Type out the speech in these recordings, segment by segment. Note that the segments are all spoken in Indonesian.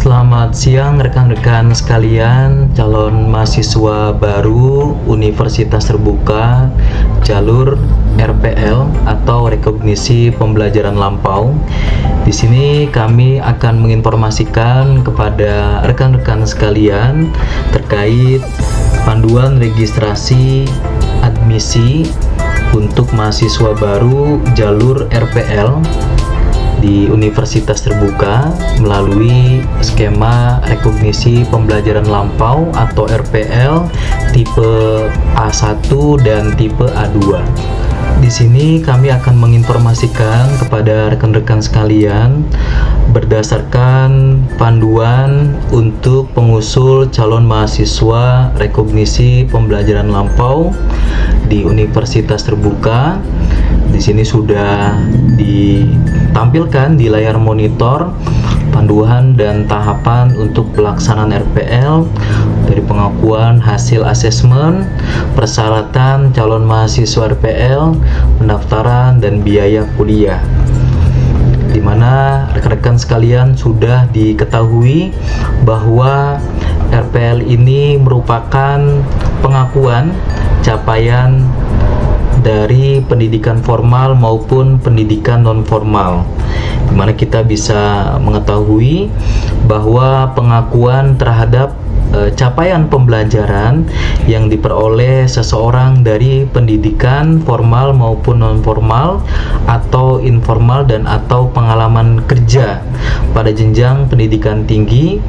Selamat siang rekan-rekan sekalian, calon mahasiswa baru Universitas Terbuka jalur RPL atau rekognisi pembelajaran lampau. Di sini kami akan menginformasikan kepada rekan-rekan sekalian terkait panduan registrasi admisi untuk mahasiswa baru jalur RPL di Universitas Terbuka melalui skema rekognisi pembelajaran lampau atau RPL tipe A1 dan tipe A2. Di sini kami akan menginformasikan kepada rekan-rekan sekalian berdasarkan panduan untuk pengusul calon mahasiswa rekognisi pembelajaran lampau di Universitas Terbuka. Di sini sudah ditampilkan di layar monitor panduan dan tahapan untuk pelaksanaan RPL dari pengakuan hasil asesmen, persyaratan calon mahasiswa RPL, pendaftaran dan biaya kuliah. Di mana rekan-rekan sekalian sudah diketahui bahwa RPL ini merupakan pengakuan capaian dari pendidikan formal maupun pendidikan non formal, di mana kita bisa mengetahui bahwa pengakuan terhadap capaian pembelajaran yang diperoleh seseorang dari pendidikan formal maupun non formal atau informal dan atau pengalaman kerja pada jenjang pendidikan tinggi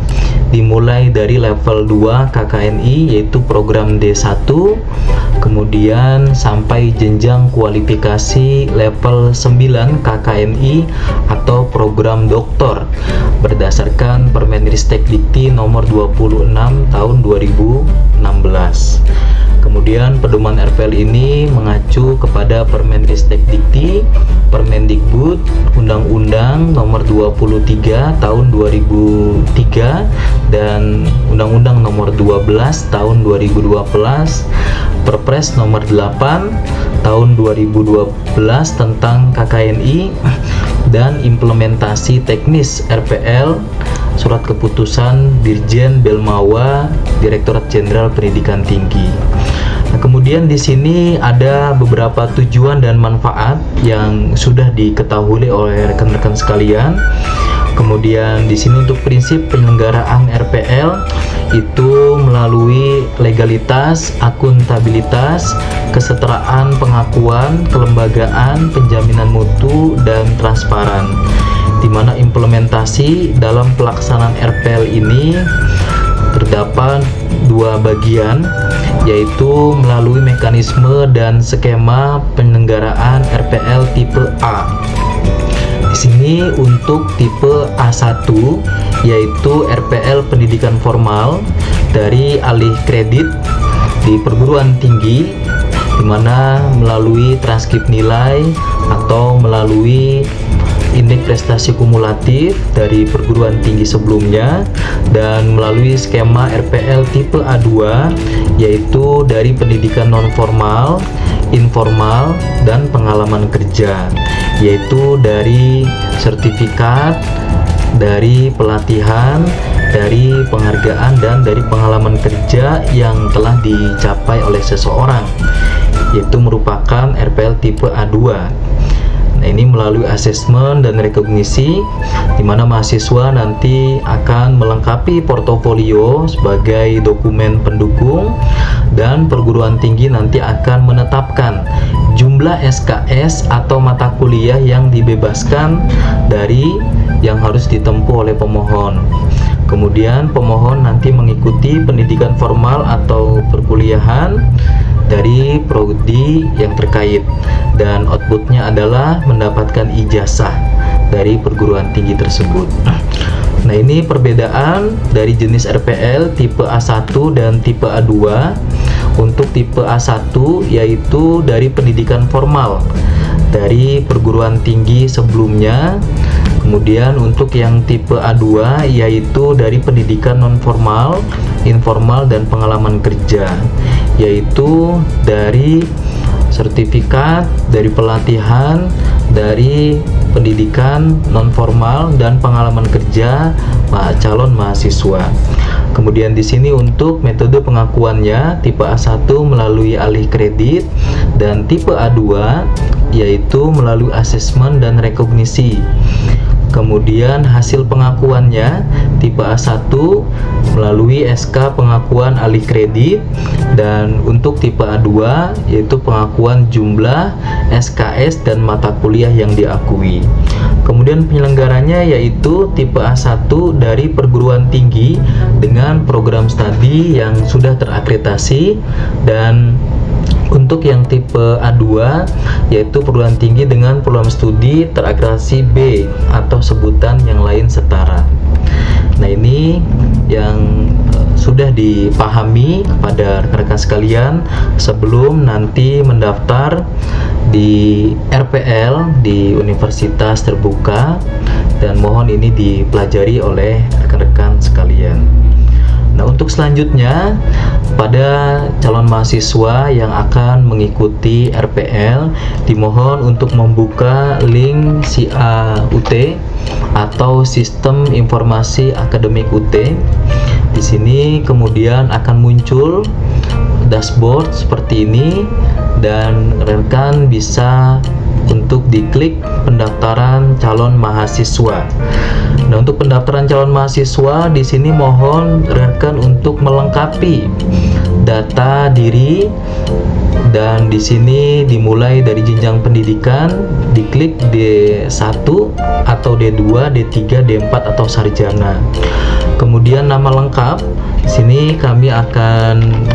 dimulai dari level 2 KKNI yaitu program D1, kemudian sampai jenjang kualifikasi level 9 KKNI atau program doktor berdasarkan Permenristek Dikti nomor 26 tahun 2016. Kemudian pedoman RPL ini mengacu kepada Permenristek Dikti, Permendikbud, Undang-Undang nomor 23 tahun 2003 dan Undang-Undang nomor 12 tahun 2012, Perpres nomor 8 tahun 2012 tentang KKNI dan implementasi teknis RPL, Surat Keputusan Dirjen Belmawa, Direktorat Jenderal Pendidikan Tinggi. Nah, kemudian di sini ada beberapa tujuan dan manfaat yang sudah diketahui oleh rekan-rekan sekalian. Kemudian di sini untuk prinsip penyelenggaraan RPL itu melalui legalitas, akuntabilitas, kesetaraan pengakuan, kelembagaan, penjaminan mutu dan transparan. Di mana implementasi dalam pelaksanaan RPL ini terdapat dua bagian, yaitu melalui mekanisme dan skema penyelenggaraan RPL tipe A. Di sini untuk tipe A1 yaitu RPL pendidikan formal dari alih kredit di perguruan tinggi, di mana melalui transkrip nilai atau melalui indeks prestasi kumulatif dari perguruan tinggi sebelumnya, dan melalui skema RPL tipe A2 yaitu dari pendidikan non formal, informal dan pengalaman kerja, yaitu dari sertifikat, dari pelatihan, dari penghargaan dan dari pengalaman kerja yang telah dicapai oleh seseorang, yaitu merupakan RPL tipe A2. Nah, ini melalui asesmen dan rekognisi, di mana mahasiswa nanti akan melengkapi portofolio sebagai dokumen pendukung, dan perguruan tinggi nanti akan menetapkan jumlah SKS atau mata kuliah yang dibebaskan dari yang harus ditempuh oleh pemohon. Kemudian pemohon nanti mengikuti pendidikan formal atau perkuliahan dari prodi yang terkait, dan outputnya adalah mendapatkan ijazah dari perguruan tinggi tersebut. Nah, ini perbedaan dari jenis RPL tipe A1 dan tipe A2. Untuk tipe A1 yaitu dari pendidikan formal dari perguruan tinggi sebelumnya. Kemudian untuk yang tipe A2 yaitu dari pendidikan non formal, informal dan pengalaman kerja, yaitu dari sertifikat, dari pelatihan, dari pendidikan non formal dan pengalaman kerja calon mahasiswa. Kemudian di sini untuk metode pengakuannya, tipe A1 melalui alih kredit dan tipe A2 yaitu melalui asesmen dan rekognisi. Kemudian hasil pengakuannya, tipe A1 melalui SK pengakuan alih kredit, dan untuk tipe A2 yaitu pengakuan jumlah SKS dan mata kuliah yang diakui. Kemudian penyelenggaranya yaitu tipe A1 dari perguruan tinggi dengan program studi yang sudah terakreditasi, dan untuk yang tipe A2 yaitu perguruan tinggi dengan program studi terakreditasi B atau sebutan yang lain setara. Nah, ini yang sudah dipahami pada rekan-rekan sekalian sebelum nanti mendaftar di RPL di Universitas Terbuka, dan mohon ini dipelajari oleh rekan-rekan sekalian. Nah, untuk selanjutnya pada calon mahasiswa yang akan mengikuti RPL dimohon untuk membuka link SIA-UT atau Sistem Informasi Akademik UT. Di sini kemudian akan muncul dashboard seperti ini, dan rekan bisa untuk diklik pendaftaran calon mahasiswa. Nah, untuk pendaftaran calon mahasiswa di sini mohon rekan untuk melengkapi data diri, dan di sini dimulai dari jenjang pendidikan, diklik D1 atau D2, D3, D4 atau sarjana. Kemudian nama lengkap, di sini kami akan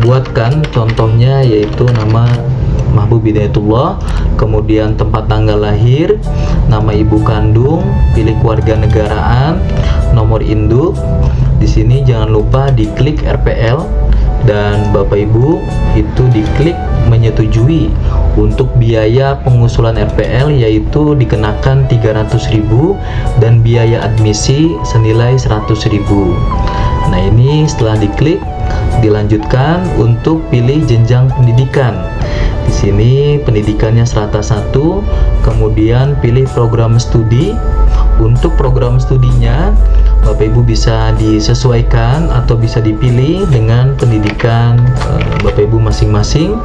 buatkan contohnya yaitu nama Mahbub Hidayatullah, kemudian tempat tanggal lahir, nama ibu kandung, pilih kewarganegaraan, nomor induk. Di sini jangan lupa diklik RPL, dan Bapak Ibu itu diklik menyetujui untuk biaya pengusulan RPL yaitu dikenakan 300.000 dan biaya admisi senilai 100.000. Nah, ini setelah diklik dilanjutkan untuk pilih jenjang pendidikan. Di sini pendidikannya strata 1, kemudian pilih program studi. Untuk program studinya Bapak Ibu bisa disesuaikan atau bisa dipilih dengan pendidikan Bapak Ibu masing-masing.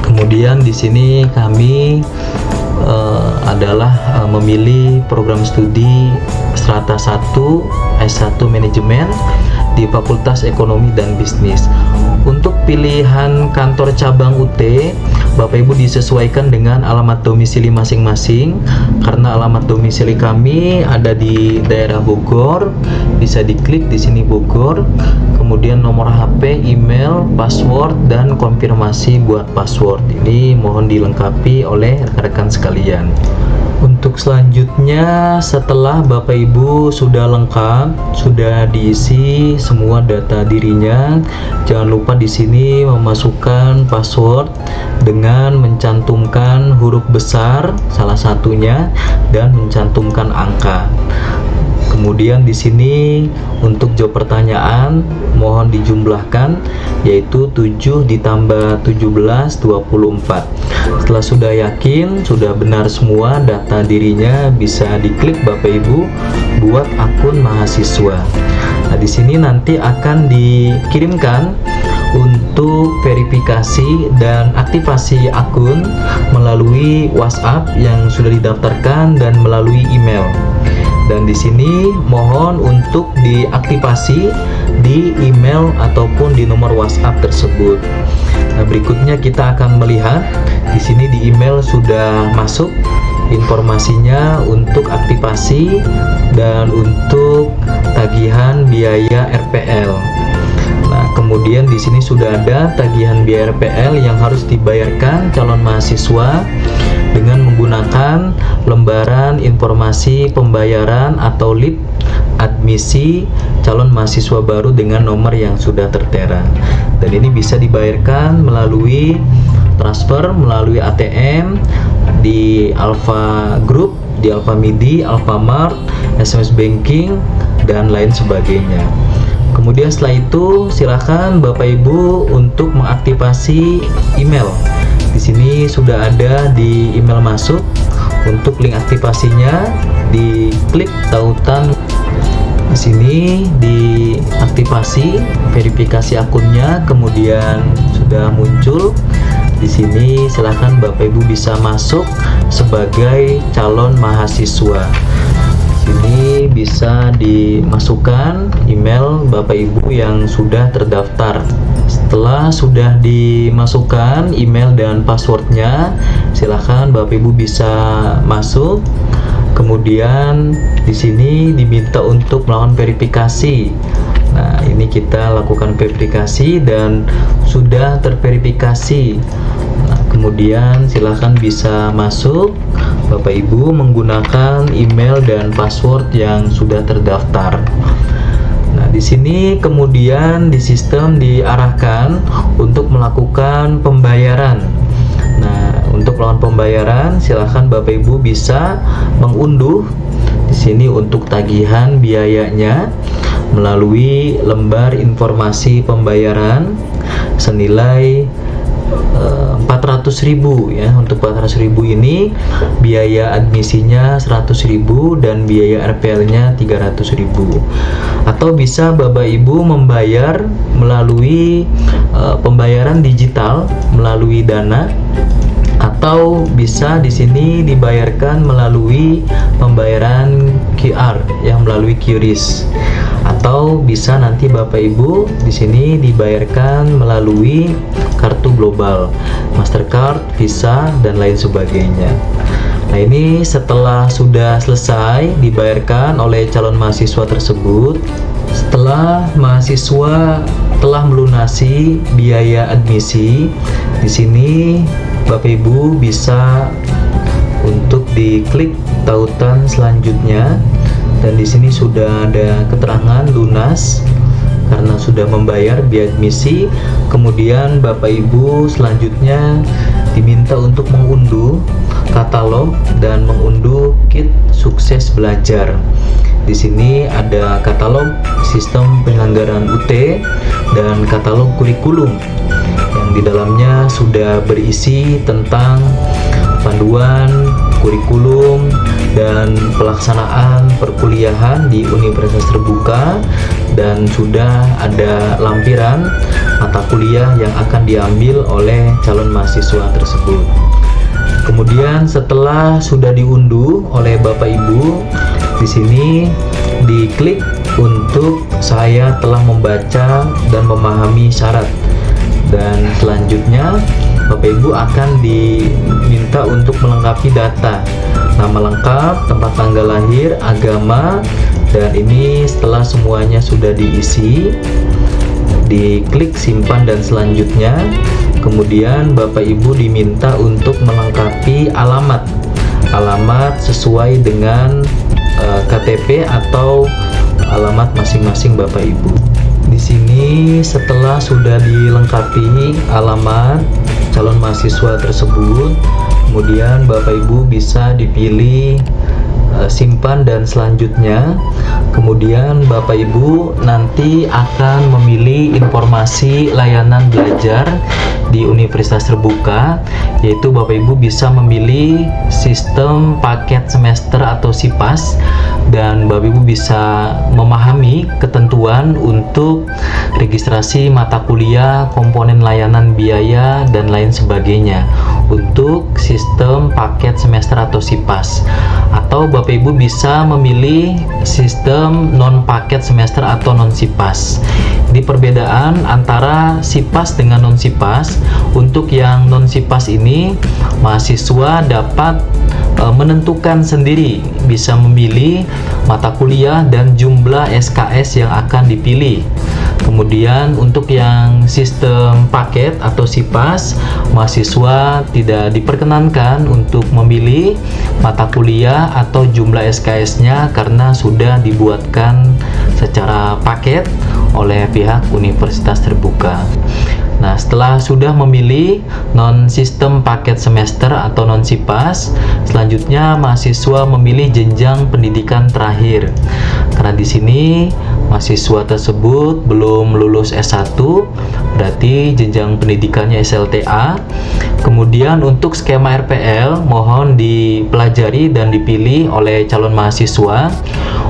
Kemudian di sini kami adalah memilih program studi strata 1 S1 manajemen di Fakultas Ekonomi dan Bisnis. Untuk pilihan kantor cabang UT, Bapak Ibu disesuaikan dengan alamat domisili masing-masing. Karena alamat domisili kami ada di daerah Bogor, bisa diklik di sini Bogor. Kemudian nomor HP, email, password, dan konfirmasi buat password. Ini mohon dilengkapi oleh rekan-rekan sekalian. Untuk selanjutnya, setelah Bapak Ibu sudah lengkap, sudah diisi semua data dirinya, jangan lupa di sini memasukkan password dengan mencantumkan huruf besar salah satunya dan mencantumkan angka. Kemudian di sini untuk jawab pertanyaan mohon dijumlahkan yaitu 7 ditambah 17 24. Setelah sudah yakin sudah benar semua data dirinya, bisa diklik Bapak Ibu buat akun mahasiswa. Nah, di sini nanti akan dikirimkan untuk verifikasi dan aktivasi akun melalui WhatsApp yang sudah didaftarkan dan melalui email. Dan di sini mohon untuk diaktifasi di email ataupun di nomor WhatsApp tersebut. Nah, berikutnya kita akan melihat di sini di email sudah masuk informasinya untuk aktivasi dan untuk tagihan biaya RPL. Nah, kemudian di sini sudah ada tagihan biaya RPL yang harus dibayarkan calon mahasiswa dengan menggunakan lembaran informasi pembayaran atau LIP admisi calon mahasiswa baru dengan nomor yang sudah tertera. Dan ini bisa dibayarkan melalui transfer, melalui ATM, di Alfa Group, di Alfamidi, Alfamart, SMS Banking, dan lain sebagainya. Kemudian setelah itu silakan Bapak Ibu untuk mengaktifasi email. Di sini sudah ada di email masuk Untuk link aktivasinya, diklik tautan di sini, diaktifasi, verifikasi akunnya, kemudian sudah muncul. Di sini silahkan Bapak Ibu bisa masuk sebagai calon mahasiswa. Ini bisa dimasukkan email Bapak Ibu yang sudah terdaftar. Setelah sudah dimasukkan email dan passwordnya, silahkan Bapak Ibu bisa masuk. Kemudian di sini diminta untuk melakukan verifikasi. Nah, ini kita lakukan verifikasi dan sudah terverifikasi. Nah, kemudian silahkan bisa masuk Bapak Ibu menggunakan email dan password yang sudah terdaftar. Nah, di sini kemudian di sistem diarahkan untuk melakukan pembayaran. Nah, untuk melakukan pembayaran, silahkan Bapak Ibu bisa mengunduh di sini untuk tagihan biayanya melalui lembar informasi pembayaran senilai 400.000 ya. Untuk 400.000 ini biaya admisinya 100.000 dan biaya RPL-nya 300.000. Atau bisa Bapak Ibu membayar melalui pembayaran digital melalui Dana, atau bisa di sini dibayarkan melalui pembayaran QR yang melalui QRIS, atau bisa nanti Bapak Ibu di sini dibayarkan melalui kartu global, Mastercard, Visa, dan lain sebagainya. Nah, ini setelah sudah selesai dibayarkan oleh calon mahasiswa tersebut, setelah mahasiswa telah melunasi biaya admisi, di sini Bapak Ibu bisa untuk diklik tautan selanjutnya, dan di sini sudah ada keterangan lunas karena sudah membayar biaya admisi. Kemudian Bapak Ibu selanjutnya diminta untuk mengunduh katalog dan mengunduh kit sukses belajar. Di sini ada katalog sistem penyelenggaraan UT dan katalog kurikulum yang di dalamnya sudah berisi tentang panduan kurikulum dan pelaksanaan perkuliahan di Universitas Terbuka, dan sudah ada lampiran mata kuliah yang akan diambil oleh calon mahasiswa tersebut. Kemudian setelah sudah diunduh oleh Bapak Ibu, di sini diklik untuk saya telah membaca dan memahami syarat, dan selanjutnya Bapak Ibu akan diminta untuk melengkapi data, nama lengkap, tempat tanggal lahir, agama, dan ini setelah semuanya sudah diisi, diklik simpan dan selanjutnya. Kemudian Bapak Ibu diminta untuk melengkapi alamat sesuai dengan KTP atau alamat masing-masing Bapak Ibu. Di sini setelah sudah dilengkapi alamat calon mahasiswa tersebut, kemudian Bapak Ibu bisa dipilih simpan dan selanjutnya. Kemudian Bapak Ibu nanti akan memilih informasi layanan belajar di Universitas Terbuka, yaitu Bapak Ibu bisa memilih sistem paket semester atau SIPAS, dan Bapak Ibu bisa memahami ketentuan untuk registrasi mata kuliah, komponen layanan biaya, dan lain sebagainya untuk sistem paket semester atau SIPAS. Atau Bapak Ibu bisa memilih sistem non paket semester atau non SIPAS. Di perbedaan antara SIPAS dengan non SIPAS, untuk yang non SIPAS ini mahasiswa dapat menentukan sendiri, bisa memilih mata kuliah dan jumlah SKS yang akan dipilih. Kemudian untuk yang sistem paket atau SIPAS, mahasiswa tidak diperkenankan untuk memilih mata kuliah atau jumlah SKS-nya karena sudah dibuatkan secara paket oleh pihak Universitas Terbuka. Nah, setelah sudah memilih non sistem paket semester atau non SIPAS, selanjutnya mahasiswa memilih jenjang pendidikan terakhir. Karena di sini mahasiswa tersebut belum lulus S1, berarti jenjang pendidikannya SLTA. Kemudian untuk skema RPL mohon dipelajari dan dipilih oleh calon mahasiswa.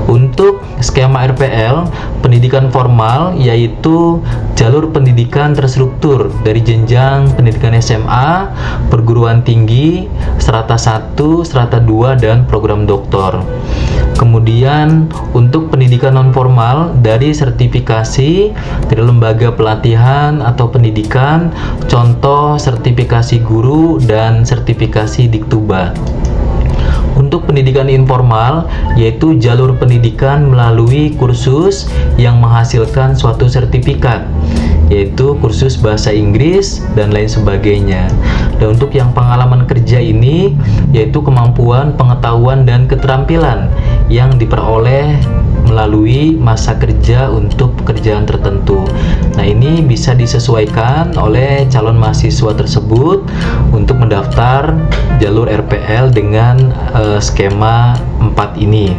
Untuk skema RPL pendidikan formal yaitu jalur pendidikan terstruktur dari jenjang pendidikan SMA, perguruan tinggi, strata 1, strata 2, dan program doktor. Kemudian untuk pendidikan non formal dari sertifikasi dari lembaga pelatihan atau pendidikan, contoh sertifikasi guru dan sertifikasi Diktuba. Untuk pendidikan informal yaitu jalur pendidikan melalui kursus yang menghasilkan suatu sertifikat, yaitu kursus bahasa Inggris dan lain sebagainya. Dan untuk yang pengalaman kerja ini yaitu kemampuan, pengetahuan, dan keterampilan yang diperoleh melalui masa kerja untuk pekerjaan tertentu. Nah, ini bisa disesuaikan oleh calon mahasiswa tersebut untuk mendaftar jalur RPL dengan skema 4 ini.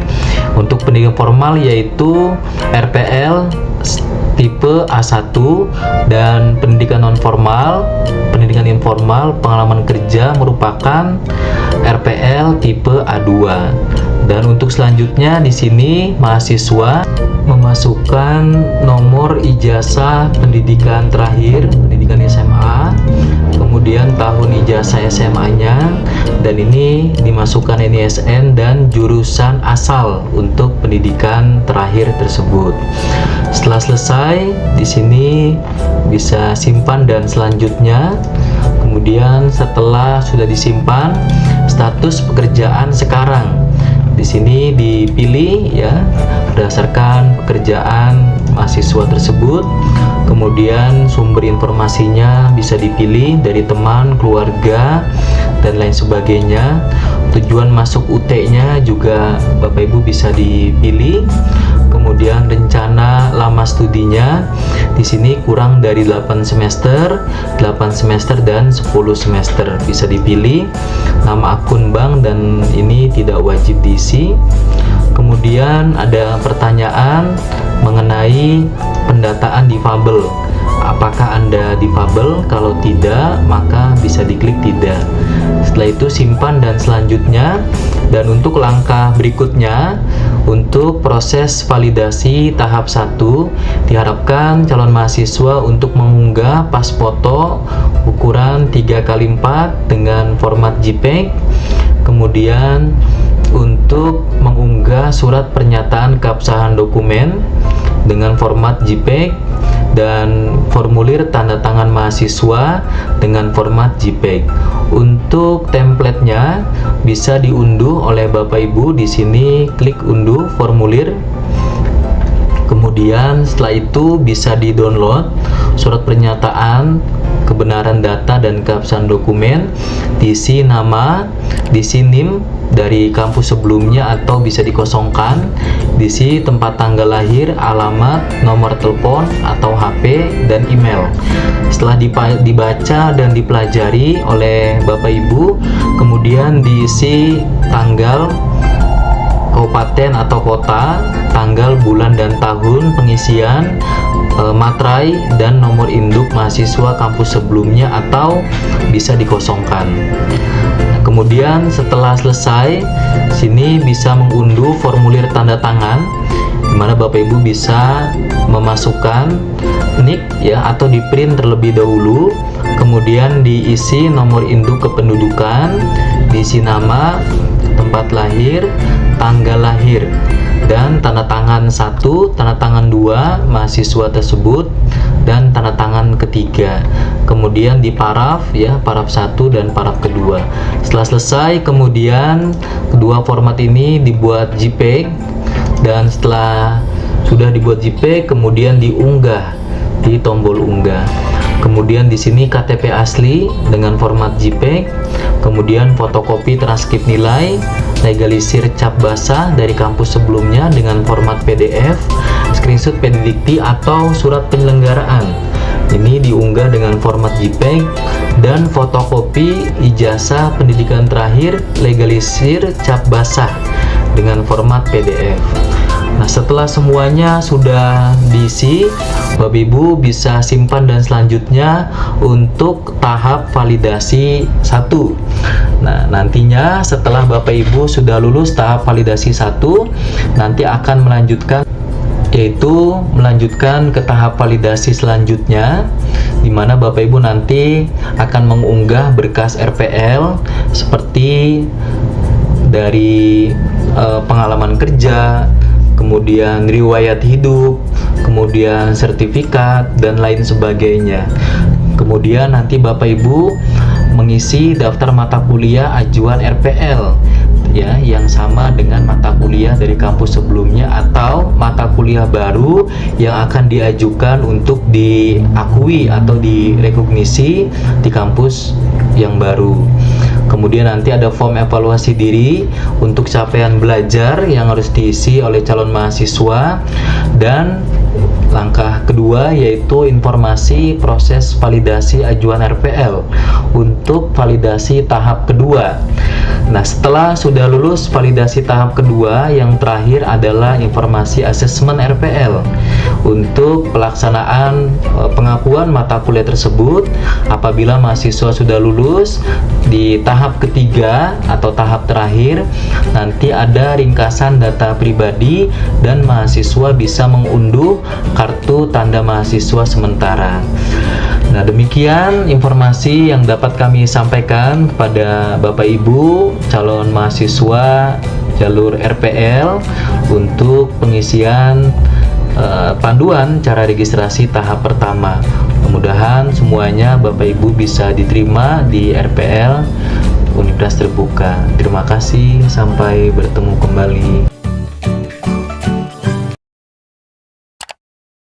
Untuk pendidikan formal yaitu RPL tipe A1, dan pendidikan non formal, pendidikan informal, pengalaman kerja merupakan RPL tipe A2. Dan untuk selanjutnya di sini mahasiswa memasukkan nomor ijazah pendidikan terakhir, pendidikan SMA, kemudian tahun ijazah SMA-nya, dan ini dimasukkan NISN dan jurusan asal untuk pendidikan terakhir tersebut. Setelah selesai, di sini bisa simpan dan selanjutnya. Kemudian setelah sudah disimpan, status pekerjaan sekarang. Di sini dipilih ya berdasarkan pekerjaan mahasiswa tersebut. Kemudian sumber informasinya bisa dipilih dari teman, keluarga, dan lain sebagainya. Tujuan masuk UT-nya juga Bapak Ibu bisa dipilih. Kemudian rencana lama studinya di sini kurang dari 8 semester, 8 semester dan 10 semester bisa dipilih. Nama akun bank dan ini tidak wajib diisi. Kemudian ada pertanyaan mengenai pendataan difabel. Apakah Anda difabel? Kalau tidak, maka bisa diklik tidak. Setelah itu simpan dan selanjutnya. Dan untuk langkah berikutnya, untuk proses validasi tahap 1, diharapkan calon mahasiswa untuk mengunggah pas foto ukuran 3x4 dengan format JPEG. Kemudian untuk mengunggah surat pernyataan keabsahan dokumen dengan format JPEG dan formulir tanda tangan mahasiswa dengan format JPEG. Untuk template-nya bisa diunduh oleh Bapak Ibu. Di sini klik unduh formulir. Kemudian setelah itu bisa di-download surat pernyataan kebenaran data dan keabsahan dokumen, diisi nama, diisi NIM dari kampus sebelumnya atau bisa dikosongkan, diisi tempat tanggal lahir, alamat, nomor telepon atau HP, dan email. Setelah dibaca dan dipelajari oleh Bapak Ibu, kemudian diisi tanggal, kabupaten atau kota, tanggal, bulan, dan tahun pengisian, materai, dan nomor induk mahasiswa kampus sebelumnya atau bisa dikosongkan. Kemudian setelah selesai, sini bisa mengunduh formulir tanda tangan, di mana Bapak Ibu bisa memasukkan NIK ya atau di print terlebih dahulu, kemudian diisi nomor induk kependudukan, diisi nama, tempat lahir, tanggal lahir, dan tanda tangan 1, tanda tangan 2 mahasiswa tersebut, dan tanda tangan ketiga. Kemudian di paraf ya, paraf 1 dan paraf kedua. Setelah selesai, kemudian kedua format ini dibuat JPEG, dan setelah sudah dibuat JPEG kemudian diunggah di tombol unggah. Kemudian di sini KTP asli dengan format JPEG, kemudian fotokopi transkrip nilai, legalisir cap basah dari kampus sebelumnya dengan format PDF, screenshot PDDikti atau surat penyelenggaraan. Ini diunggah dengan format JPEG, dan fotokopi ijazah pendidikan terakhir legalisir cap basah dengan format PDF. Nah, setelah semuanya sudah diisi, Bapak Ibu bisa simpan dan selanjutnya untuk tahap validasi 1. Nah, nantinya setelah Bapak Ibu sudah lulus tahap validasi 1, nanti akan melanjutkan ke tahap validasi selanjutnya, di mana Bapak Ibu nanti akan mengunggah berkas RPL seperti dari pengalaman kerja, kemudian riwayat hidup, kemudian sertifikat, dan lain sebagainya. Kemudian nanti Bapak Ibu mengisi daftar mata kuliah ajuan RPL ya, yang sama dengan mata kuliah dari kampus sebelumnya atau mata kuliah baru yang akan diajukan untuk diakui atau direkognisi di kampus yang baru. Kemudian nanti ada form evaluasi diri untuk capaian belajar yang harus diisi oleh calon mahasiswa, dan langkah kedua yaitu informasi proses validasi ajuan RPL untuk validasi tahap kedua. Nah, setelah sudah lulus validasi tahap kedua, yang terakhir adalah informasi asesmen RPL untuk pelaksanaan pengakuan mata kuliah tersebut. Apabila mahasiswa sudah lulus di tahap ketiga atau tahap terakhir, nanti ada ringkasan data pribadi dan mahasiswa bisa mengunduh kartu tanda mahasiswa sementara. Nah, demikian informasi yang dapat kami sampaikan kepada Bapak Ibu calon mahasiswa jalur RPL untuk pengisian panduan cara registrasi tahap pertama. Mudah-mudahan semuanya Bapak Ibu bisa diterima di RPL Universitas Terbuka. Terima kasih, sampai bertemu kembali.